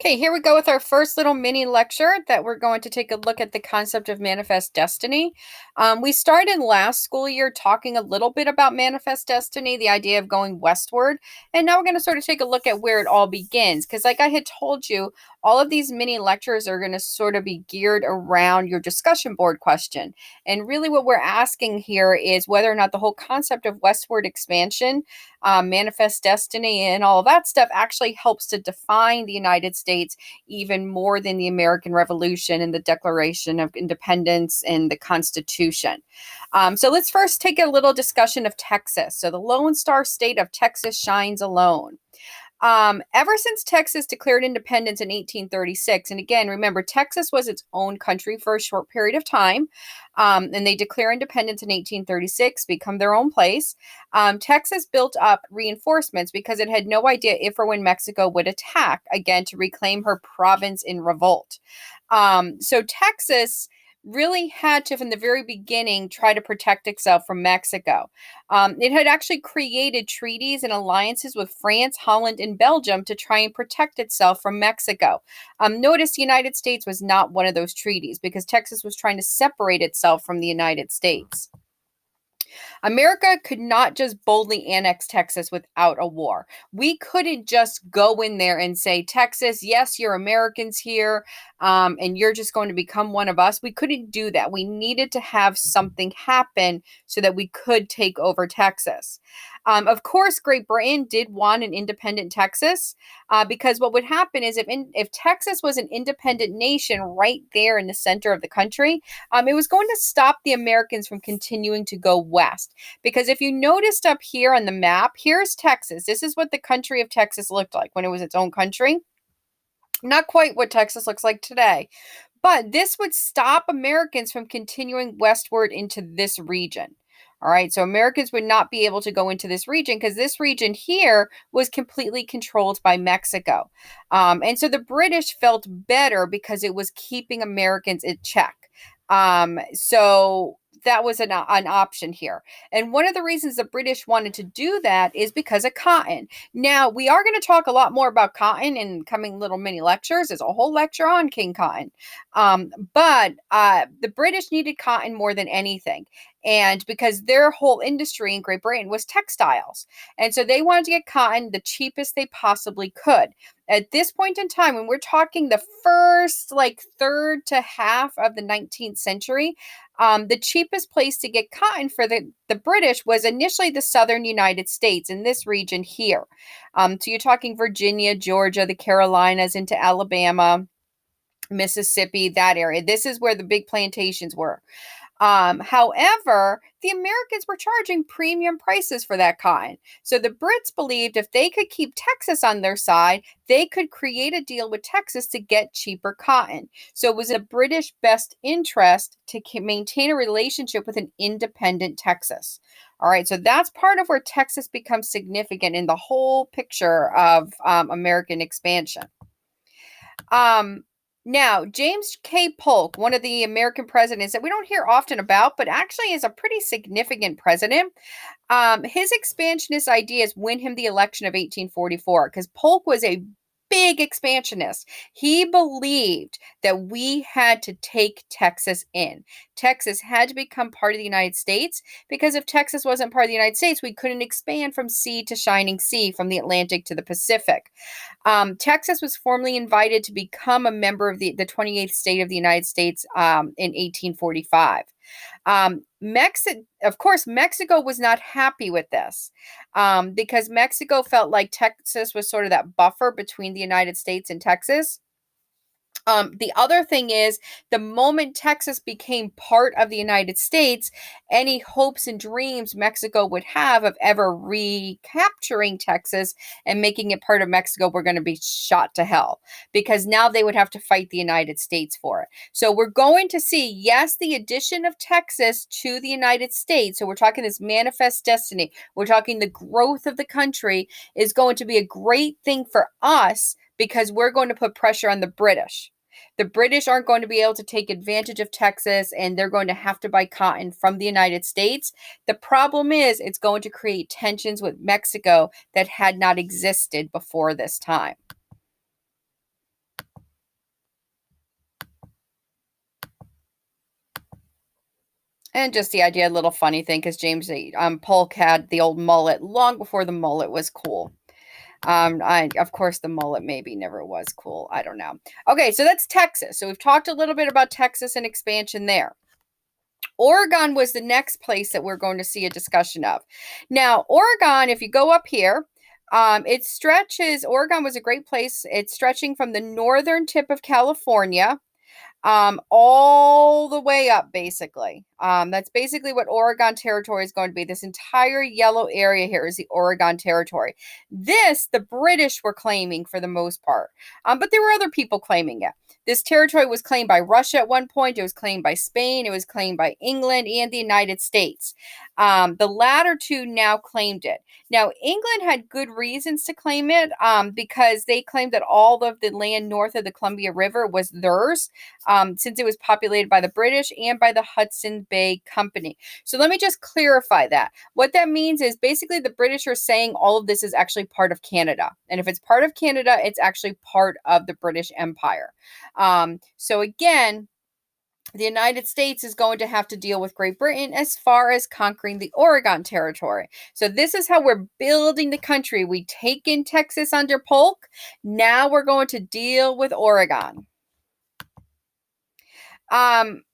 Okay, here we go with our first little mini lecture that we're going to take a look at the concept of manifest destiny. We started last school year talking a little bit about manifest destiny, the idea of going westward, and now we're going to sort of take a look at where it all begins. Because, like I had told you, all of these mini lectures are going to sort of be geared around your discussion board question. And really, what we're asking here is whether or not the whole concept of westward expansion, manifest destiny, and all of that stuff actually helps to define the United States even more than the American Revolution and the Declaration of Independence and the Constitution. So let's first take a little discussion of Texas. So the Lone Star State of Texas shines alone. Ever since Texas declared independence in 1836, and again, remember, Texas was its own country for a short period of time, and they declare independence in 1836, become their own place. Texas built up reinforcements because it had no idea if or when Mexico would attack, again, to reclaim her province in revolt. So Texas really had to, from the very beginning, try to protect itself from Mexico. It had actually created treaties and alliances with France, Holland, and Belgium to try and protect itself from Mexico. Notice the United States was not one of those treaties because Texas was trying to separate itself from the United States. America could not just boldly annex Texas without a war. We couldn't just go in there and say, Texas, yes, you're Americans here, and you're just going to become one of us. We couldn't do that. We needed to have something happen so that we could take over Texas. Of course, Great Britain did want an independent Texas because what would happen is if Texas was an independent nation right there in the center of the country, it was going to stop the Americans from continuing to go west. Because if you noticed up here on the map, here's Texas. This is what the country of Texas looked like when it was its own country. Not quite what Texas looks like today. But this would stop Americans from continuing westward into this region. All right, so Americans would not be able to go into this region because this region here was completely controlled by Mexico. And so the British felt better because it was keeping Americans in check. So that was an option here. And one of the reasons the British wanted to do that is because of cotton. Now, we are going to talk a lot more about cotton in coming little mini lectures. There's a whole lecture on King Cotton. But the British needed cotton more than anything. And because their whole industry in Great Britain was textiles. And so they wanted to get cotton the cheapest they possibly could. At this point in time, when we're talking the first like third to half of the 19th century, the cheapest place to get cotton for the British was initially the southern United States in this region here. So you're talking Virginia, Georgia, the Carolinas, into Alabama, Mississippi, that area. This is where the big plantations were. However, the Americans were charging premium prices for that cotton. So the Brits believed if they could keep Texas on their side, they could create a deal with Texas to get cheaper cotton. So it was in the British best interest to maintain a relationship with an independent Texas. All right, so that's part of where Texas becomes significant in the whole picture of American expansion. Now, James K. Polk, one of the American presidents that we don't hear often about, but actually is a pretty significant president, his expansionist ideas win him the election of 1844 because Polk was a big expansionist. He believed that we had to take Texas in. Texas had to become part of the United States because if Texas wasn't part of the United States, we couldn't expand from sea to shining sea, from the Atlantic to the Pacific. Texas was formally invited to become a member of the 28th state of the United States in 1845. Of course, Mexico was not happy with this because Mexico felt like Texas was sort of that buffer between the United States and Texas. The other thing is, the moment Texas became part of the United States, any hopes and dreams Mexico would have of ever recapturing Texas and making it part of Mexico were going to be shot to hell because now they would have to fight the United States for it. So we're going to see, yes, the addition of Texas to the United States. So we're talking this manifest destiny. We're talking the growth of the country is going to be a great thing for us because we're going to put pressure on the British. The British aren't going to be able to take advantage of Texas and they're going to have to buy cotton from the United States. The problem is it's going to create tensions with Mexico that had not existed before this time. And just the idea, a little funny thing, because James Polk had the old mullet long before the mullet was cool. Of course, the mullet maybe never was cool. I don't know. Okay, so that's Texas. So we've talked a little bit about Texas and expansion there. Oregon was the next place that we're going to see a discussion of. Now, Oregon, if you go up here, it stretches. Oregon was a great place. It's stretching from the northern tip of California all the way up, basically. That's basically what Oregon Territory is going to be. This entire yellow area here is the Oregon Territory. This, the British were claiming for the most part, but there were other people claiming it. This territory was claimed by Russia at one point. It was claimed by Spain. It was claimed by England and the United States. The latter two now claimed it. Now, England had good reasons to claim it because they claimed that all of the land north of the Columbia River was theirs since it was populated by the British and by the Hudson Bay Company. So let me just clarify that. What that means is basically the British are saying all of this is actually part of Canada. And if it's part of Canada, it's actually part of the British Empire. So again, the United States is going to have to deal with Great Britain as far as conquering the Oregon Territory. So this is how we're building the country. We take in Texas under Polk. Now we're going to deal with Oregon.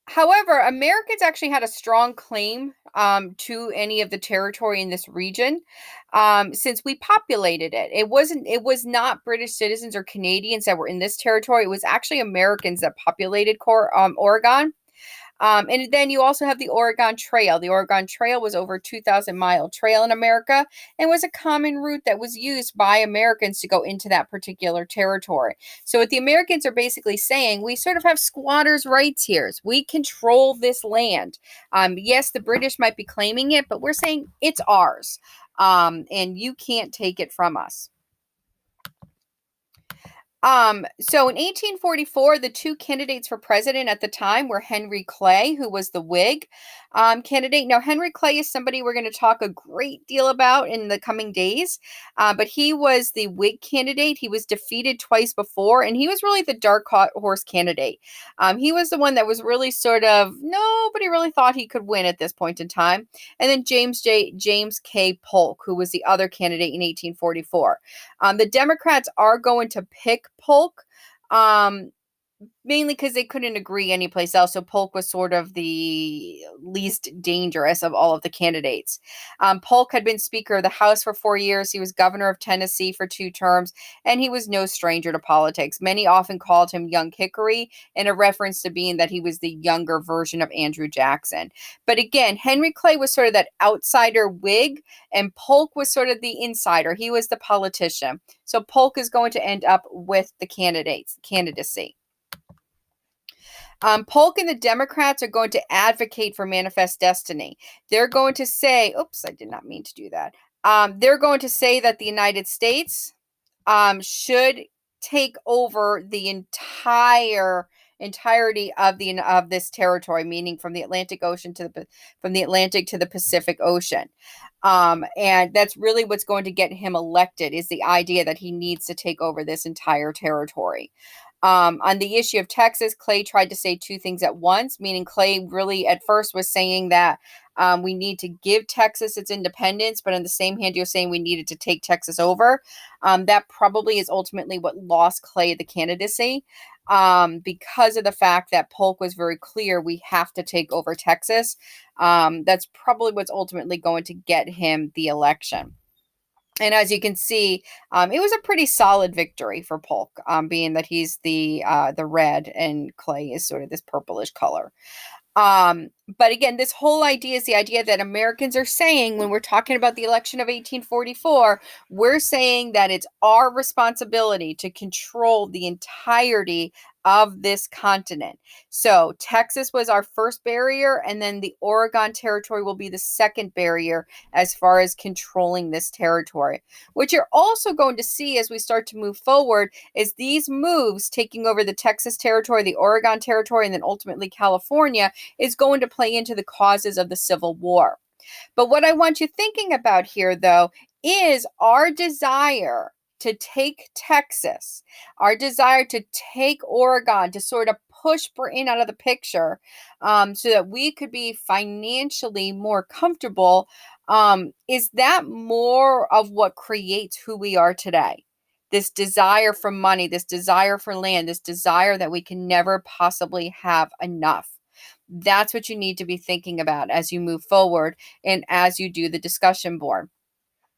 However, Americans actually had a strong claim to any of the territory in this region since we populated it. It was not British citizens or Canadians that were in this territory. It was actually Americans that populated Oregon. And then you also have the Oregon Trail. The Oregon Trail was over a 2,000-mile trail in America and was a common route that was used by Americans to go into that particular territory. So what the Americans are basically saying, we sort of have squatters' rights here. We control this land. Yes, the British might be claiming it, but we're saying it's ours. And you can't take it from us. So in 1844, the two candidates for president at the time were Henry Clay, who was the Whig candidate. Now, Henry Clay is somebody we're going to talk a great deal about in the coming days, but he was the Whig candidate. He was defeated twice before, and he was really the dark horse candidate. He was the one that was really sort of, nobody really thought he could win at this point in time. And then James K. Polk, who was the other candidate in 1844. The Democrats are going to pick Polk, mainly because they couldn't agree anyplace else. So Polk was sort of the least dangerous of all of the candidates. Polk had been Speaker of the House for 4 years. He was governor of Tennessee for 2 terms, and he was no stranger to politics. Many often called him Young Hickory in a reference to being that he was the younger version of Andrew Jackson. But again, Henry Clay was sort of that outsider Whig, and Polk was sort of the insider. He was the politician. So Polk is going to end up with the candidacy. Polk and the Democrats are going to advocate for manifest destiny. They're going to say, oops, I did not mean to do that. They're going to say that the United States should take over the entirety of this territory, meaning from the Atlantic Ocean to the Pacific Ocean. And that's really what's going to get him elected, is the idea that he needs to take over this entire territory. On the issue of Texas, Clay tried to say 2 things at once, meaning Clay really at first was saying that we need to give Texas its independence, but on the same hand, you're saying we needed to take Texas over. That probably is ultimately what lost Clay the candidacy, because of the fact that Polk was very clear, we have to take over Texas. That's probably what's ultimately going to get him the election. And as you can see, it was a pretty solid victory for Polk, being that he's the red and Clay is sort of this purplish color. But again, this whole idea is the idea that Americans are saying when we're talking about the election of 1844, we're saying that it's our responsibility to control the entirety of this continent. So Texas was our first barrier, and then the Oregon Territory will be the second barrier as far as controlling this territory. What you're also going to see as we start to move forward is these moves, taking over the Texas Territory, the Oregon Territory, and then ultimately California, is going to play into the causes of the Civil War. But what I want you thinking about here, though, is our desire to take Texas, our desire to take Oregon, to sort of push Britain out of the picture, so that we could be financially more comfortable, is that more of what creates who we are today? This desire for money, this desire for land, this desire that we can never possibly have enough. That's what you need to be thinking about as you move forward and as you do the discussion board.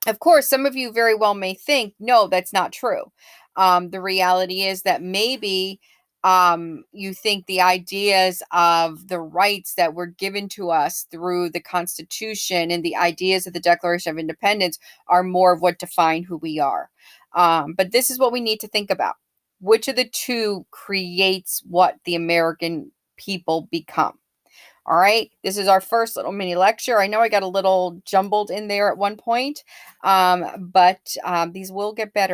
Of course, some of you very well may think, no, that's not true. The reality is that maybe you think the ideas of the rights that were given to us through the Constitution and the ideas of the Declaration of Independence are more of what define who we are. But this is what we need to think about. Which of the two creates what the American people become? All right, this is our first little mini lecture. I know I got a little jumbled in there at one point, but these will get better.